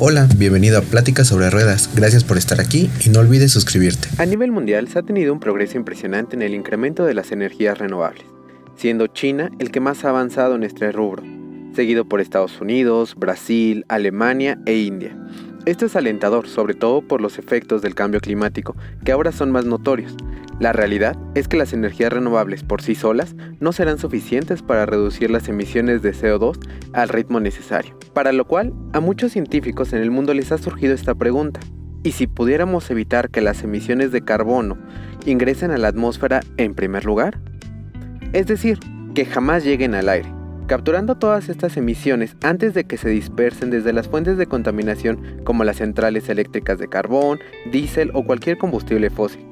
Hola, bienvenido a Pláticas sobre Ruedas. Gracias por estar aquí y no olvides suscribirte. A nivel mundial se ha tenido un progreso impresionante en el incremento de las energías renovables, siendo China el que más ha avanzado en este rubro, seguido por Estados Unidos, Brasil, Alemania e India. Esto es alentador, sobre todo por los efectos del cambio climático, que ahora son más notorios. La realidad es que las energías renovables por sí solas no serán suficientes para reducir las emisiones de CO2 al ritmo necesario, para lo cual a muchos científicos en el mundo les ha surgido esta pregunta: ¿y si pudiéramos evitar que las emisiones de carbono ingresen a la atmósfera en primer lugar? Es decir, que jamás lleguen al aire, capturando todas estas emisiones antes de que se dispersen desde las fuentes de contaminación como las centrales eléctricas de carbón, diésel o cualquier combustible fósil.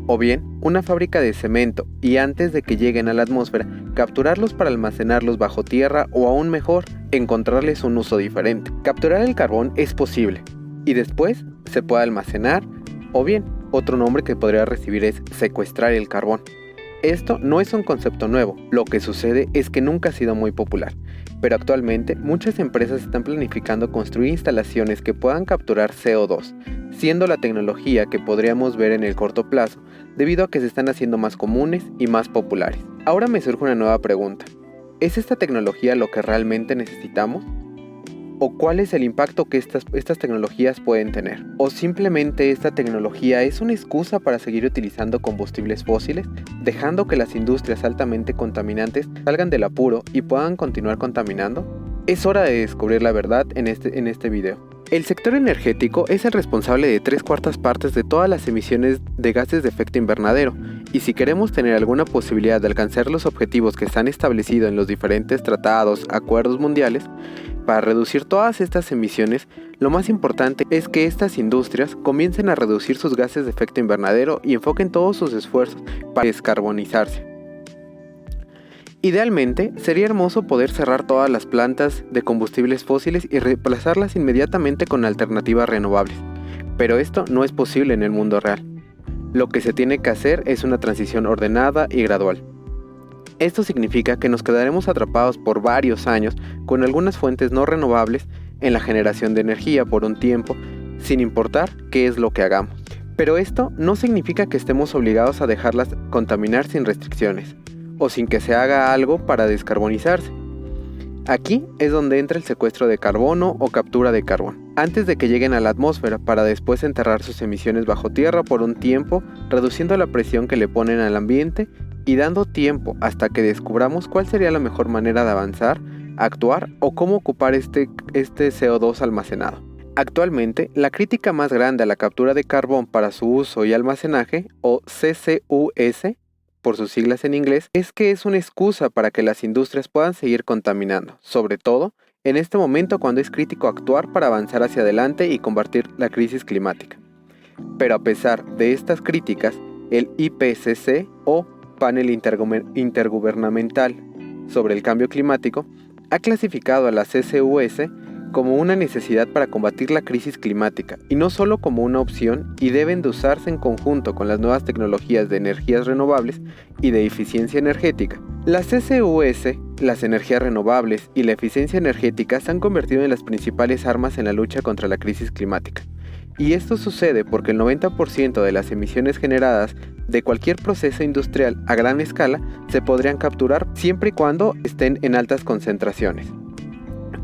O bien, una fábrica de cemento y antes de que lleguen a la atmósfera, capturarlos para almacenarlos bajo tierra o aún mejor, encontrarles un uso diferente. Capturar el carbón es posible y después se puede almacenar, o bien, otro nombre que podría recibir es secuestrar el carbón. Esto no es un concepto nuevo, lo que sucede es que nunca ha sido muy popular, pero actualmente muchas empresas están planificando construir instalaciones que puedan capturar CO2, siendo la tecnología que podríamos ver en el corto plazo, debido a que se están haciendo más comunes y más populares. Ahora me surge una nueva pregunta: ¿es esta tecnología lo que realmente necesitamos? ¿O cuál es el impacto que estas tecnologías pueden tener? ¿O simplemente esta tecnología es una excusa para seguir utilizando combustibles fósiles, dejando que las industrias altamente contaminantes salgan del apuro y puedan continuar contaminando? Es hora de descubrir la verdad en este video. El sector energético es el responsable de 3/4 partes de todas las emisiones de gases de efecto invernadero, y si queremos tener alguna posibilidad de alcanzar los objetivos que están establecidos en los diferentes tratados, acuerdos mundiales, para reducir todas estas emisiones, lo más importante es que estas industrias comiencen a reducir sus gases de efecto invernadero y enfoquen todos sus esfuerzos para descarbonizarse. Idealmente, sería hermoso poder cerrar todas las plantas de combustibles fósiles y reemplazarlas inmediatamente con alternativas renovables, pero esto no es posible en el mundo real. Lo que se tiene que hacer es una transición ordenada y gradual. Esto significa que nos quedaremos atrapados por varios años con algunas fuentes no renovables en la generación de energía por un tiempo, sin importar qué es lo que hagamos. Pero esto no significa que estemos obligados a dejarlas contaminar sin restricciones, o sin que se haga algo para descarbonizarse. Aquí es donde entra el secuestro de carbono o captura de carbón, antes de que lleguen a la atmósfera, para después enterrar sus emisiones bajo tierra por un tiempo, reduciendo la presión que le ponen al ambiente y dando tiempo hasta que descubramos cuál sería la mejor manera de avanzar, actuar o cómo ocupar este CO2 almacenado. Actualmente, la crítica más grande a la captura de carbón para su uso y almacenaje, o CCUS, por sus siglas en inglés, es que es una excusa para que las industrias puedan seguir contaminando, sobre todo en este momento cuando es crítico actuar para avanzar hacia adelante y combatir la crisis climática. Pero a pesar de estas críticas, el IPCC, o Panel Intergubernamental sobre el Cambio Climático, ha clasificado a la CCUS como una necesidad para combatir la crisis climática, y no solo como una opción, y deben de usarse en conjunto con las nuevas tecnologías de energías renovables y de eficiencia energética. La CCUS, las energías renovables y la eficiencia energética se han convertido en las principales armas en la lucha contra la crisis climática. Y esto sucede porque el 90% de las emisiones generadas de cualquier proceso industrial a gran escala se podrían capturar siempre y cuando estén en altas concentraciones.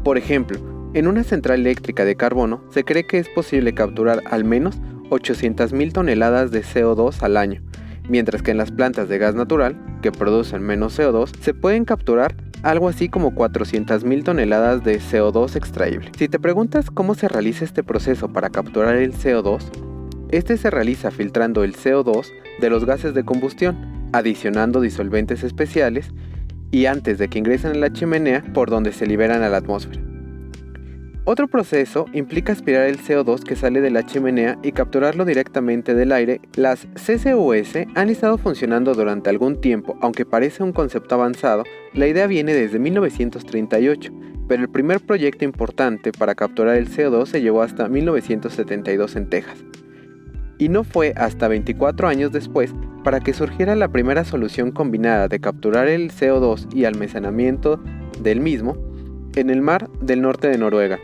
Por ejemplo, en una central eléctrica de carbono se cree que es posible capturar al menos 800.000 toneladas de CO2 al año, mientras que en las plantas de gas natural, que producen menos CO2, se pueden capturar algo así como 400.000 toneladas de CO2 extraíble. Si te preguntas cómo se realiza este proceso para capturar el CO2, este se realiza filtrando el CO2 de los gases de combustión, adicionando disolventes especiales y antes de que ingresen a la chimenea por donde se liberan a la atmósfera. Otro proceso implica aspirar el CO2 que sale de la chimenea y capturarlo directamente del aire. Las CCUS han estado funcionando durante algún tiempo, aunque parece un concepto avanzado. La idea viene desde 1938, pero el primer proyecto importante para capturar el CO2 se llevó hasta 1972 en Texas. Y no fue hasta 24 años después para que surgiera la primera solución combinada de capturar el CO2 y almacenamiento del mismo en el mar del norte de Noruega.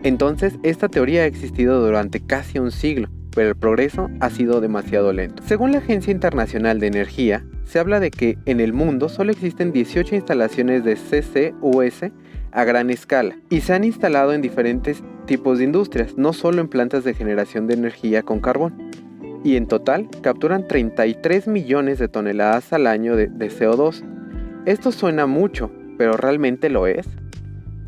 Entonces, esta teoría ha existido durante casi un siglo, pero el progreso ha sido demasiado lento. Según la Agencia Internacional de Energía, se habla de que en el mundo solo existen 18 instalaciones de CCUS a gran escala y se han instalado en diferentes tipos de industrias, no solo en plantas de generación de energía con carbón. Y en total capturan 33 millones de toneladas al año de CO2. Esto suena mucho, pero ¿realmente lo es?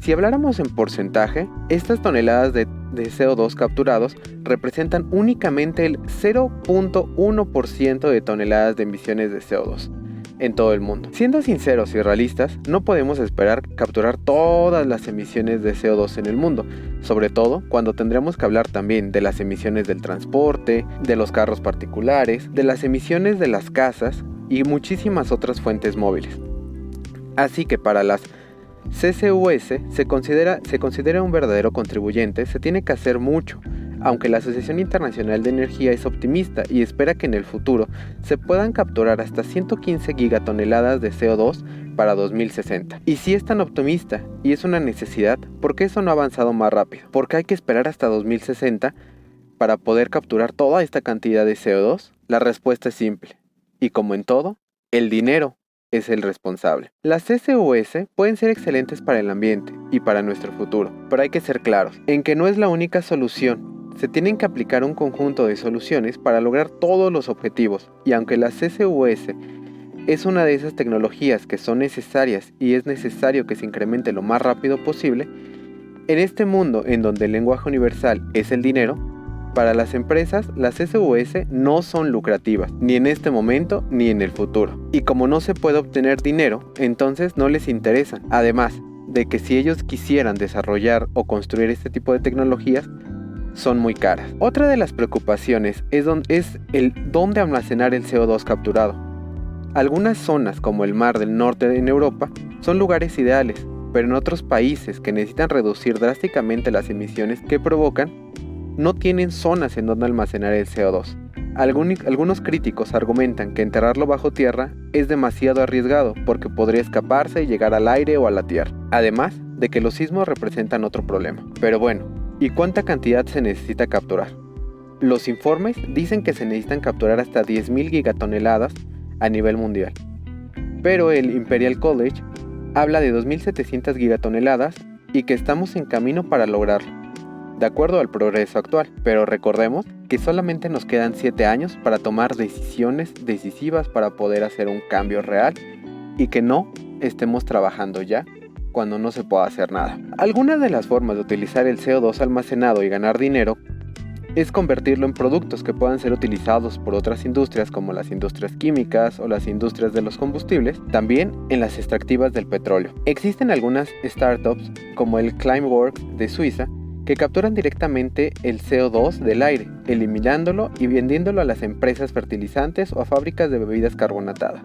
Si habláramos en porcentaje, estas toneladas de CO2 capturados representan únicamente el 0.1% de toneladas de emisiones de CO2 en todo el mundo. Siendo sinceros y realistas, no podemos esperar capturar todas las emisiones de CO2 en el mundo, sobre todo cuando tendremos que hablar también de las emisiones del transporte, de los carros particulares, de las emisiones de las casas y muchísimas otras fuentes móviles. Así que para las CCUS se considera un verdadero contribuyente, se tiene que hacer mucho, aunque la Asociación Internacional de Energía es optimista y espera que en el futuro se puedan capturar hasta 115 gigatoneladas de CO2 para 2060. Y si es tan optimista y es una necesidad, ¿por qué eso no ha avanzado más rápido? ¿Por qué hay que esperar hasta 2060 para poder capturar toda esta cantidad de CO2? La respuesta es simple, y como en todo, el dinero es el responsable. Las CCUS pueden ser excelentes para el ambiente y para nuestro futuro, pero hay que ser claros en que no es la única solución. Se tienen que aplicar un conjunto de soluciones para lograr todos los objetivos, y aunque la CCUS es una de esas tecnologías que son necesarias y es necesario que se incremente lo más rápido posible, en este mundo en donde el lenguaje universal es el dinero, para las empresas, las CCUS no son lucrativas, ni en este momento ni en el futuro. Y como no se puede obtener dinero, entonces no les interesan. Además de que si ellos quisieran desarrollar o construir este tipo de tecnologías, son muy caras. Otra de las preocupaciones es dónde almacenar el CO2 capturado. Algunas zonas, como el Mar del Norte en Europa, son lugares ideales, pero en otros países que necesitan reducir drásticamente las emisiones que provocan, no tienen zonas en donde almacenar el CO2. Algunos críticos argumentan que enterrarlo bajo tierra es demasiado arriesgado porque podría escaparse y llegar al aire o a la tierra. Además de que los sismos representan otro problema. Pero bueno, ¿y cuánta cantidad se necesita capturar? Los informes dicen que se necesitan capturar hasta 10.000 gigatoneladas a nivel mundial. Pero el Imperial College habla de 2.700 gigatoneladas y que estamos en camino para lograrlo, de acuerdo al progreso actual, pero recordemos que solamente nos quedan 7 años para tomar decisiones decisivas para poder hacer un cambio real y que no estemos trabajando ya cuando no se pueda hacer nada. Algunas de las formas de utilizar el CO2 almacenado y ganar dinero es convertirlo en productos que puedan ser utilizados por otras industrias como las industrias químicas o las industrias de los combustibles, también en las extractivas del petróleo. Existen algunas startups como el Climeworks de Suiza que capturan directamente el CO2 del aire, eliminándolo y vendiéndolo a las empresas fertilizantes o a fábricas de bebidas carbonatadas.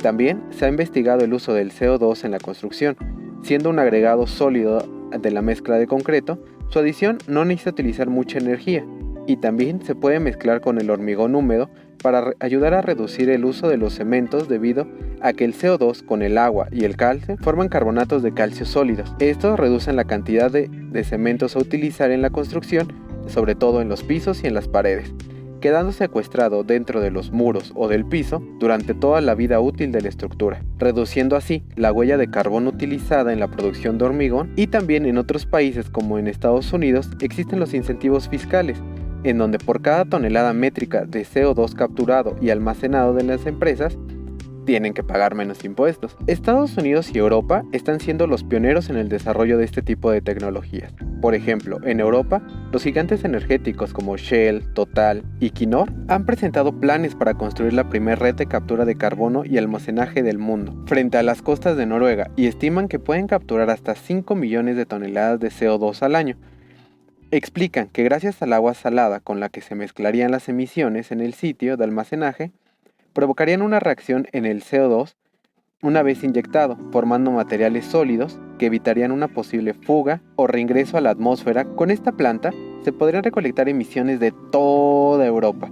También se ha investigado el uso del CO2 en la construcción, siendo un agregado sólido de la mezcla de concreto. Su adición no necesita utilizar mucha energía y también se puede mezclar con el hormigón húmedo para ayudar a reducir el uso de los cementos debido a que el CO2 con el agua y el calcio forman carbonatos de calcio sólidos. Estos reducen la cantidad de cementos a utilizar en la construcción, sobre todo en los pisos y en las paredes, quedando secuestrado dentro de los muros o del piso durante toda la vida útil de la estructura, reduciendo así la huella de carbón utilizada en la producción de hormigón. Y también en otros países como en Estados Unidos existen los incentivos fiscales, en donde por cada tonelada métrica de CO2 capturado y almacenado de las empresas, tienen que pagar menos impuestos. Estados Unidos y Europa están siendo los pioneros en el desarrollo de este tipo de tecnologías. Por ejemplo, en Europa, los gigantes energéticos como Shell, Total y Equinor han presentado planes para construir la primera red de captura de carbono y almacenaje del mundo, frente a las costas de Noruega, y estiman que pueden capturar hasta 5 millones de toneladas de CO2 al año. Explican que gracias al agua salada con la que se mezclarían las emisiones en el sitio de almacenaje, provocarían una reacción en el CO2 una vez inyectado, formando materiales sólidos que evitarían una posible fuga o reingreso a la atmósfera. Con esta planta se podrían recolectar emisiones de toda Europa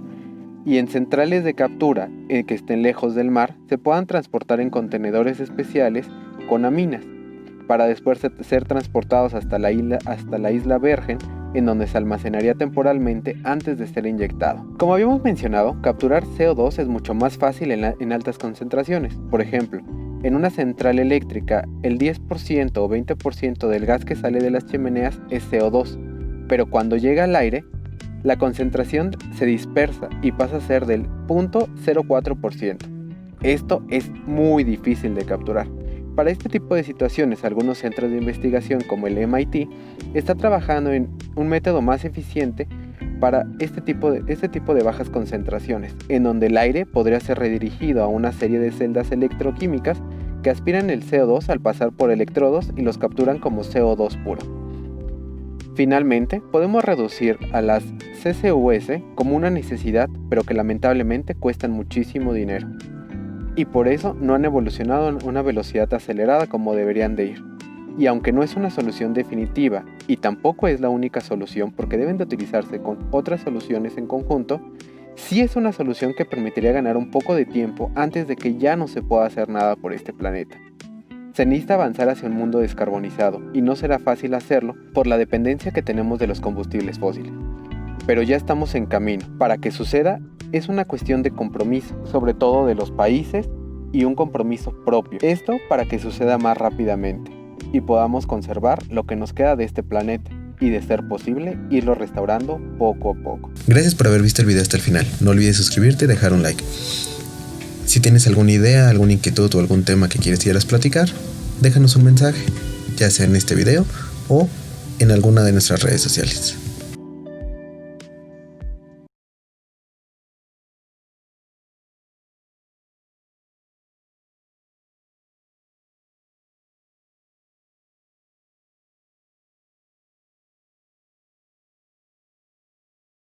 y en centrales de captura que estén lejos del mar se puedan transportar en contenedores especiales con aminas. para después ser transportados hasta la isla Virgen, en donde se almacenaría temporalmente antes de ser inyectado. Como habíamos mencionado, capturar CO2 es mucho más fácil en altas concentraciones. Por ejemplo, en una central eléctrica, el 10% o 20% del gas que sale de las chimeneas es CO2, pero cuando llega al aire, la concentración se dispersa y pasa a ser del 0.04%. Esto es muy difícil de capturar. Para este tipo de situaciones, algunos centros de investigación como el MIT está trabajando en un método más eficiente para este tipo de bajas concentraciones, en donde el aire podría ser redirigido a una serie de celdas electroquímicas que aspiran el CO2 al pasar por electrodos y los capturan como CO2 puro. Finalmente, podemos reducir a las CCUS como una necesidad, pero que lamentablemente cuestan muchísimo dinero. Y por eso no han evolucionado a una velocidad acelerada como deberían de ir. Y aunque no es una solución definitiva y tampoco es la única solución porque deben de utilizarse con otras soluciones en conjunto, sí es una solución que permitiría ganar un poco de tiempo antes de que ya no se pueda hacer nada por este planeta. Se necesita avanzar hacia un mundo descarbonizado y no será fácil hacerlo por la dependencia que tenemos de los combustibles fósiles. Pero ya estamos en camino. Para que suceda es una cuestión de compromiso, sobre todo de los países y un compromiso propio. Esto para que suceda más rápidamente y podamos conservar lo que nos queda de este planeta y, de ser posible, irlo restaurando poco a poco. Gracias por haber visto el video hasta el final. No olvides suscribirte y dejar un like. Si tienes alguna idea, alguna inquietud o algún tema que quieras platicar, déjanos un mensaje, ya sea en este video o en alguna de nuestras redes sociales.